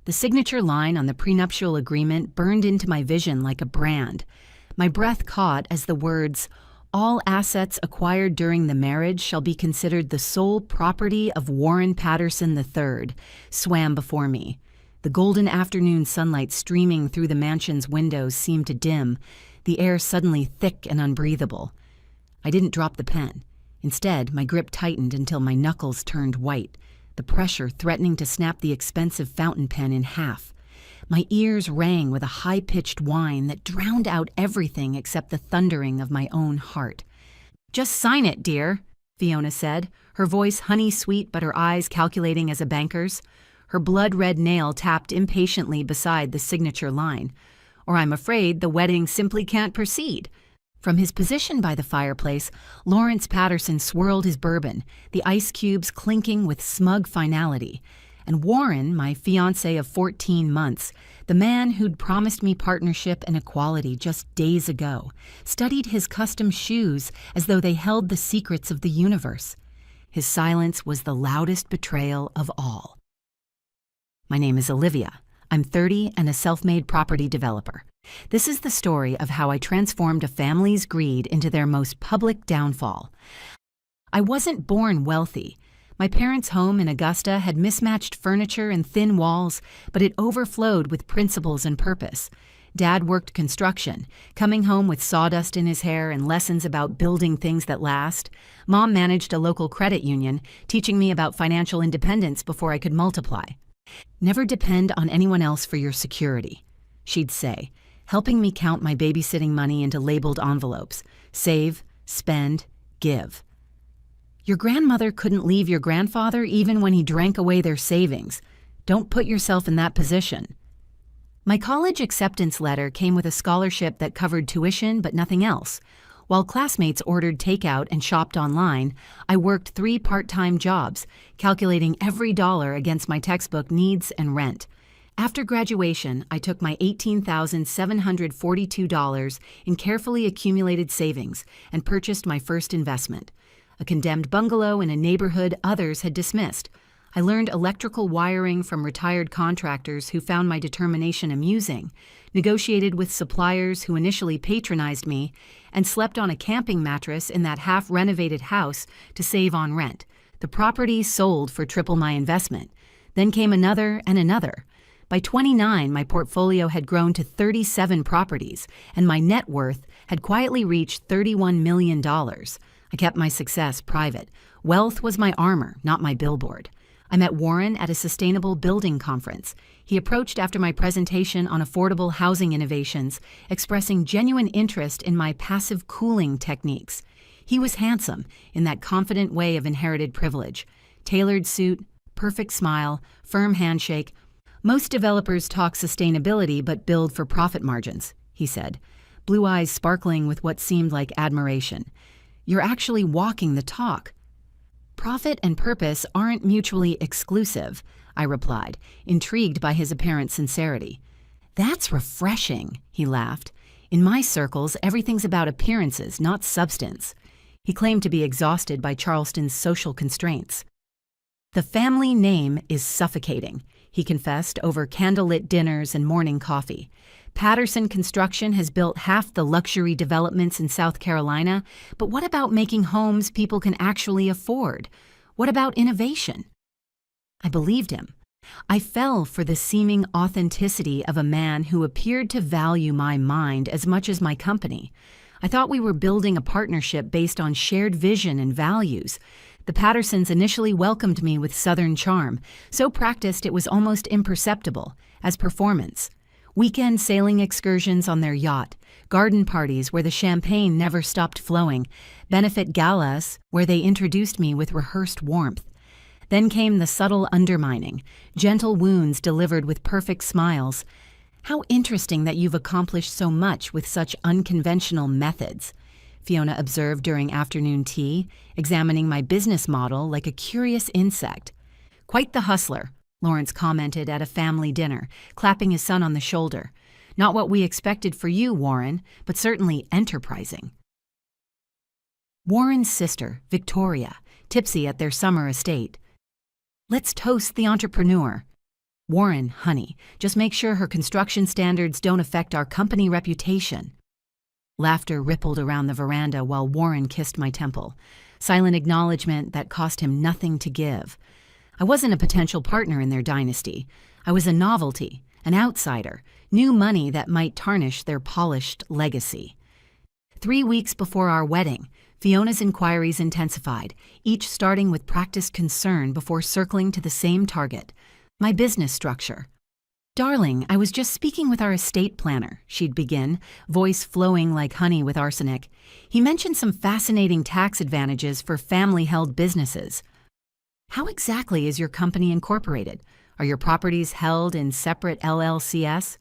The signature line on the prenuptial agreement burned into my vision like a brand. My breath caught as the words, "All assets acquired during the marriage shall be considered the sole property of Warren Patterson III," swam before me. The golden afternoon sunlight streaming through the mansion's windows seemed to dim, the air suddenly thick and unbreathable. I didn't drop the pen. Instead, my grip tightened until my knuckles turned white, the pressure threatening to snap the expensive fountain pen in half. My ears rang with a high-pitched whine that drowned out everything except the thundering of my own heart. "Just sign it, dear," Fiona said, her voice honey-sweet but her eyes calculating as a banker's. Her blood-red nail tapped impatiently beside the signature line. "Or I'm afraid the wedding simply can't proceed." From his position by the fireplace, Lawrence Patterson swirled his bourbon, the ice cubes clinking with smug finality. And Warren, my fiancé of 14 months, the man who'd promised me partnership and equality just days ago, studied his custom shoes as though they held the secrets of the universe. His silence was the loudest betrayal of all. My name is Olivia. I'm 30 and a self-made property developer. This is the story of how I transformed a family's greed into their most public downfall. I wasn't born wealthy. My parents' home in Augusta had mismatched furniture and thin walls, but it overflowed with principles and purpose. Dad worked construction, coming home with sawdust in his hair and lessons about building things that last. Mom managed a local credit union, teaching me about financial independence before I could multiply. "Never depend on anyone else for your security," she'd say, helping me count my babysitting money into labeled envelopes. Save, spend, give. Your grandmother couldn't leave your grandfather even when he drank away their savings. Don't put yourself in that position. My college acceptance letter came with a scholarship that covered tuition but nothing else. While classmates ordered takeout and shopped online, I worked 3 part-time jobs, calculating every dollar against my textbook needs and rent. After graduation, I took my $18,742 in carefully accumulated savings and purchased my first investment, a condemned bungalow in a neighborhood others had dismissed. I learned electrical wiring from retired contractors who found my determination amusing, negotiated with suppliers who initially patronized me, and slept on a camping mattress in that half-renovated house to save on rent. The property sold for triple my investment. Then came another and another. By 29, my portfolio had grown to 37 properties, and my net worth had quietly reached $31 million. I kept my success private. Wealth was my armor, not my billboard. I met Warren at a sustainable building conference. He approached after my presentation on affordable housing innovations, expressing genuine interest in my passive cooling techniques. He was handsome, in that confident way of inherited privilege. Tailored suit, perfect smile, firm handshake. "Most developers talk sustainability but build for profit margins," he said, blue eyes sparkling with what seemed like admiration. "You're actually walking the talk." "Profit and purpose aren't mutually exclusive," I replied, intrigued by his apparent sincerity. "That's refreshing," he laughed. "In my circles, everything's about appearances, not substance." He claimed to be exhausted by Charleston's social constraints. "The family name is suffocating," he confessed over candlelit dinners and morning coffee. "Patterson Construction has built half the luxury developments in South Carolina, but what about making homes people can actually afford? What about innovation?" I believed him. I fell for the seeming authenticity of a man who appeared to value my mind as much as my company. I thought we were building a partnership based on shared vision and values. The Pattersons initially welcomed me with Southern charm, so practiced it was almost imperceptible, as performance. Weekend sailing excursions on their yacht, garden parties where the champagne never stopped flowing, benefit galas where they introduced me with rehearsed warmth. Then came the subtle undermining, gentle wounds delivered with perfect smiles. "How interesting that you've accomplished so much with such unconventional methods," Fiona observed during afternoon tea, examining my business model like a curious insect. "Quite the hustler," Lawrence commented at a family dinner, clapping his son on the shoulder. "Not what we expected for you, Warren, but certainly enterprising." Warren's sister, Victoria, tipsy at their summer estate. "Let's toast the entrepreneur." Warren, honey, just make sure her construction standards don't affect our company reputation. Laughter rippled around the veranda while Warren kissed my temple, silent acknowledgement that cost him nothing to give. I wasn't a potential partner in their dynasty. I was a novelty, an outsider, new money that might tarnish their polished legacy. 3 weeks before our wedding, Fiona's inquiries intensified, each starting with practiced concern before circling to the same target, my business structure. "Darling, I was just speaking with our estate planner," she'd begin, voice flowing like honey with arsenic. "He mentioned some fascinating tax advantages for family-held businesses." "How exactly is your company incorporated? Are your properties held in separate LLCs?"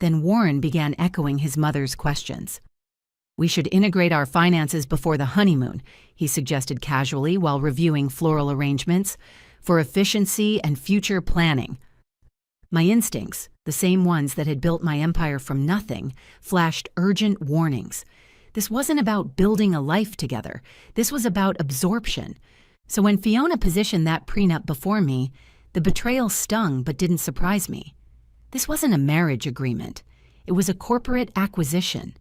Then Warren began echoing his mother's questions. "We should integrate our finances before the honeymoon," he suggested casually while reviewing floral arrangements, "for efficiency and future planning." My instincts, the same ones that had built my empire from nothing, flashed urgent warnings. This wasn't about building a life together. This was about absorption. So when Fiona positioned that prenup before me, the betrayal stung but didn't surprise me. This wasn't a marriage agreement. It was a corporate acquisition.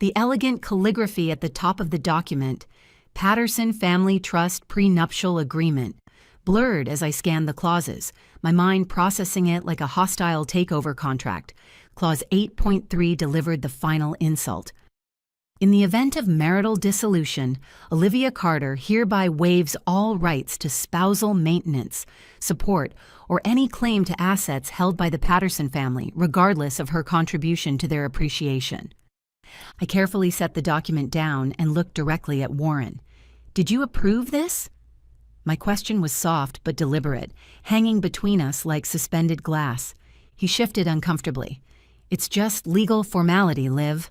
The elegant calligraphy at the top of the document, Patterson Family Trust Prenuptial Agreement, blurred as I scanned the clauses, my mind processing it like a hostile takeover contract. Clause 8.3 delivered the final insult. "In the event of marital dissolution, Olivia Carter hereby waives all rights to spousal maintenance, support, or any claim to assets held by the Patterson family, regardless of her contribution to their appreciation." I carefully set the document down and looked directly at Warren. "Did you approve this?" My question was soft but deliberate, hanging between us like suspended glass. He shifted uncomfortably. "It's just legal formality, Liv.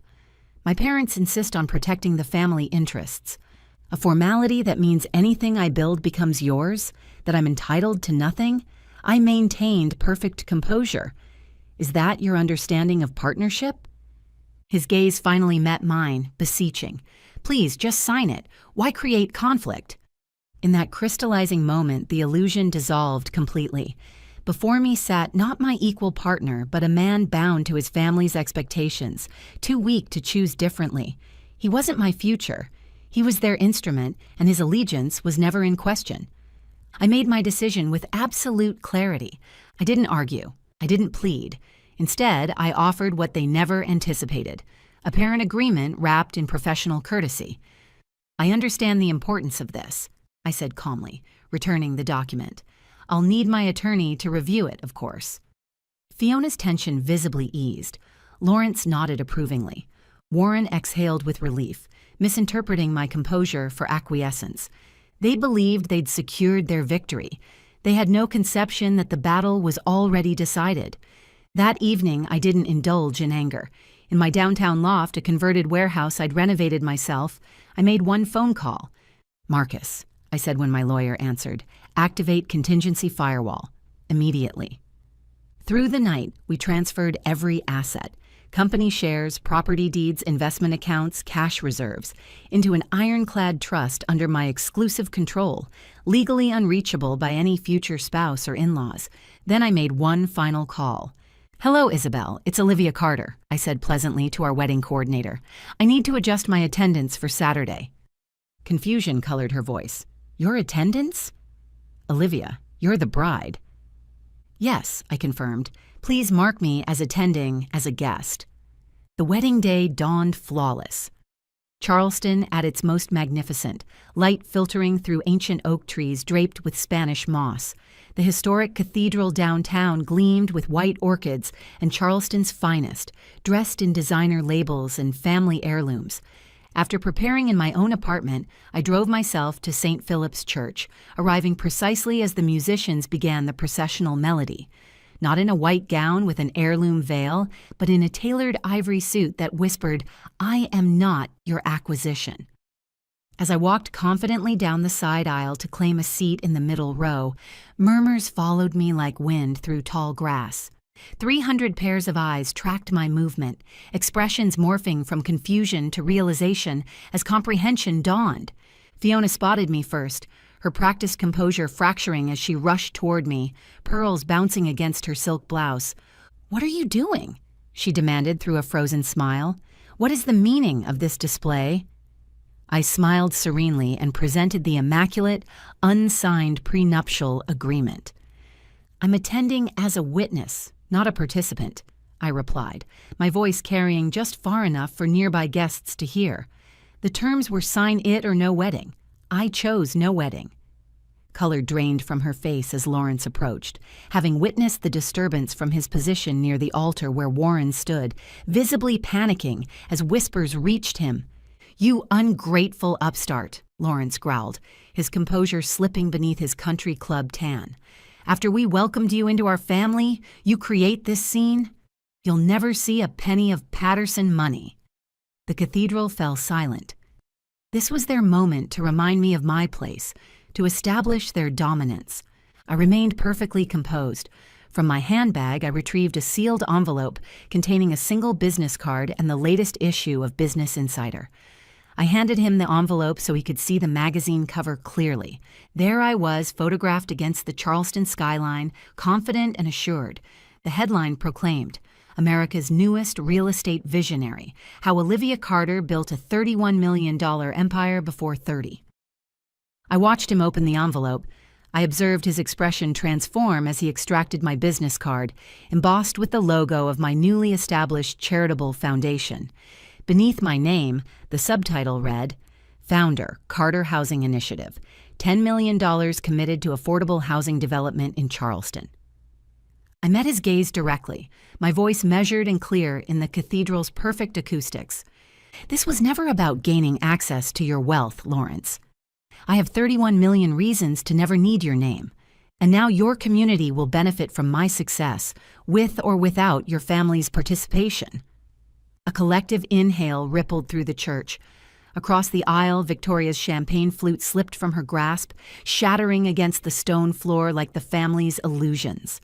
My parents insist on protecting the family interests. A formality that means anything I build becomes yours, that I'm entitled to nothing? I maintained perfect composure. Is that your understanding of partnership?" His gaze finally met mine, beseeching. "Please, just sign it. Why create conflict?" In that crystallizing moment, the illusion dissolved completely. Before me sat not my equal partner, but a man bound to his family's expectations, too weak to choose differently. He wasn't my future. He was their instrument, and his allegiance was never in question. I made my decision with absolute clarity. I didn't argue. I didn't plead. Instead, I offered what they never anticipated, apparent agreement wrapped in professional courtesy. "I understand the importance of this," I said calmly, returning the document. "I'll need my attorney to review it, of course." Fiona's tension visibly eased. Lawrence nodded approvingly. Warren exhaled with relief, misinterpreting my composure for acquiescence. They believed they'd secured their victory. They had no conception that the battle was already decided. That evening, I didn't indulge in anger. In my downtown loft, a converted warehouse I'd renovated myself, I made one phone call. "Marcus," I said when my lawyer answered, "activate contingency firewall. Immediately." Through the night, we transferred every asset, company shares, property deeds, investment accounts, cash reserves, into an ironclad trust under my exclusive control, legally unreachable by any future spouse or in-laws. Then I made one final call. "Hello, Isabel. It's Olivia Carter," I said pleasantly to our wedding coordinator. "I need to adjust my attendance for Saturday." Confusion colored her voice. "Your attendance?" "Olivia, you're the bride." "Yes," I confirmed. "Please mark me as attending as a guest." The wedding day dawned flawless. Charleston at its most magnificent, light filtering through ancient oak trees draped with Spanish moss. The historic cathedral downtown gleamed with white orchids and Charleston's finest, dressed in designer labels and family heirlooms. After preparing in my own apartment, I drove myself to St. Philip's Church, arriving precisely as the musicians began the processional melody. Not in a white gown with an heirloom veil, but in a tailored ivory suit that whispered, "I am not your acquisition." As I walked confidently down the side aisle to claim a seat in the middle row, murmurs followed me like wind through tall grass. 300 pairs of eyes tracked my movement, expressions morphing from confusion to realization as comprehension dawned. Fiona spotted me first. her practiced composure fracturing as she rushed toward me, pearls bouncing against her silk blouse. "What are you doing?" she demanded through a frozen smile. "What is the meaning of this display?" I smiled serenely and presented the immaculate, unsigned prenuptial agreement. "I'm attending as a witness, not a participant," I replied, my voice carrying just far enough for nearby guests to hear. The terms were sign it or no wedding. I chose no wedding. Color drained from her face as Lawrence approached, having witnessed the disturbance from his position near the altar where Warren stood, visibly panicking as whispers reached him. "You ungrateful upstart," Lawrence growled, his composure slipping beneath his country club tan. "After we welcomed you into our family, you create this scene? You'll never see a penny of Patterson money." The cathedral fell silent. This was their moment to remind me of my place, to establish their dominance. I remained perfectly composed. From my handbag, I retrieved a sealed envelope containing a single business card and the latest issue of Business Insider. I handed him the envelope so he could see the magazine cover clearly. There I was, photographed against the Charleston skyline, confident and assured. The headline proclaimed, "America's newest real estate visionary, how Olivia Carter built a $31 million empire before 30. I watched him open the envelope. I observed his expression transform as he extracted my business card, embossed with the logo of my newly established charitable foundation. Beneath my name, the subtitle read, "Founder, Carter Housing Initiative, $10 million committed to affordable housing development in Charleston." I met his gaze directly, my voice measured and clear in the cathedral's perfect acoustics. "This was never about gaining access to your wealth, Lawrence. I have 31 million reasons to never need your name, and now your community will benefit from my success, with or without your family's participation." A collective inhale rippled through the church. Across the aisle, Victoria's champagne flute slipped from her grasp, shattering against the stone floor like the family's illusions.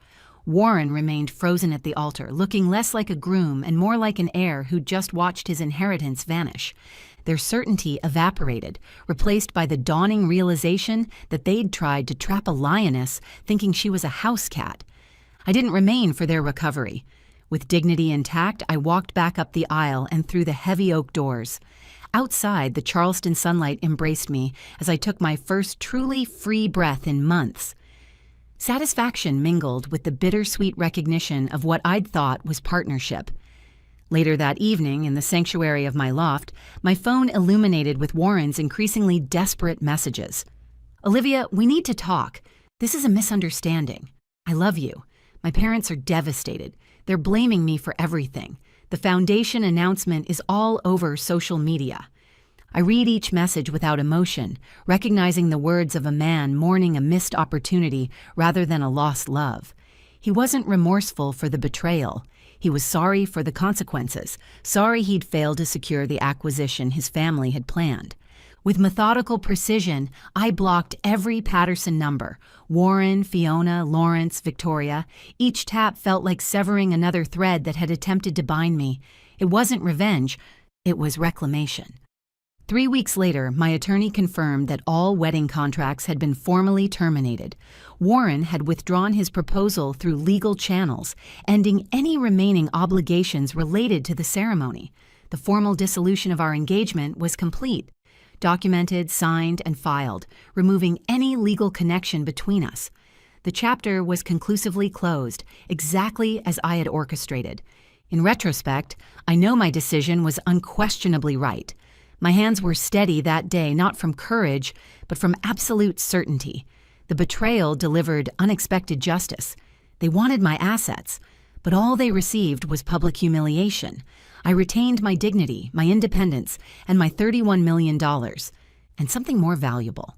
Warren remained frozen at the altar, looking less like a groom and more like an heir who'd just watched his inheritance vanish. Their certainty evaporated, replaced by the dawning realization that they'd tried to trap a lioness, thinking she was a house cat. I didn't remain for their recovery. With dignity intact, I walked back up the aisle and through the heavy oak doors. Outside, the Charleston sunlight embraced me as I took my first truly free breath in months. Satisfaction mingled with the bittersweet recognition of what I'd thought was partnership. Later that evening, in the sanctuary of my loft, my phone illuminated with Warren's increasingly desperate messages. "Olivia, we need to talk. This is a misunderstanding. I love you. My parents are devastated. They're blaming me for everything. The foundation announcement is all over social media." I read each message without emotion, recognizing the words of a man mourning a missed opportunity rather than a lost love. He wasn't remorseful for the betrayal. He was sorry for the consequences, sorry he'd failed to secure the acquisition his family had planned. With methodical precision, I blocked every Patterson number: Warren, Fiona, Lawrence, Victoria. Each tap felt like severing another thread that had attempted to bind me. It wasn't revenge, it was reclamation. 3 weeks later, my attorney confirmed that all wedding contracts had been formally terminated. Warren had withdrawn his proposal through legal channels, ending any remaining obligations related to the ceremony. The formal dissolution of our engagement was complete. Documented, signed, and filed, removing any legal connection between us. The chapter was conclusively closed, exactly as I had orchestrated. In retrospect, I know my decision was unquestionably right. My hands were steady that day, not from courage, but from absolute certainty. The betrayal delivered unexpected justice. They wanted my assets, but all they received was public humiliation. I retained my dignity, my independence, and my $31 million, and something more valuable.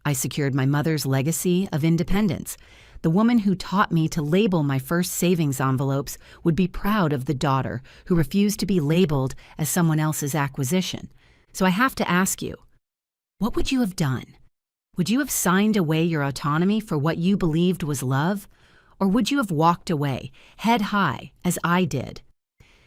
I secured my mother's legacy of independence. The woman who taught me to label my first savings envelopes would be proud of the daughter who refused to be labeled as someone else's acquisition. So I have to ask you, what would you have done? Would you have signed away your autonomy for what you believed was love? Or would you have walked away, head high, as I did?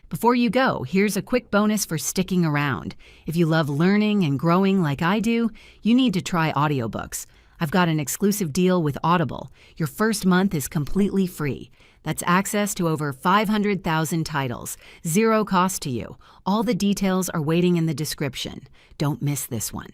Before you go, here's a quick bonus for sticking around. If you love learning and growing like I do, you need to try audiobooks. I've got an exclusive deal with Audible. Your first month is completely free. That's access to over 500,000 titles, zero cost to you. All the details are waiting in the description. Don't miss this one.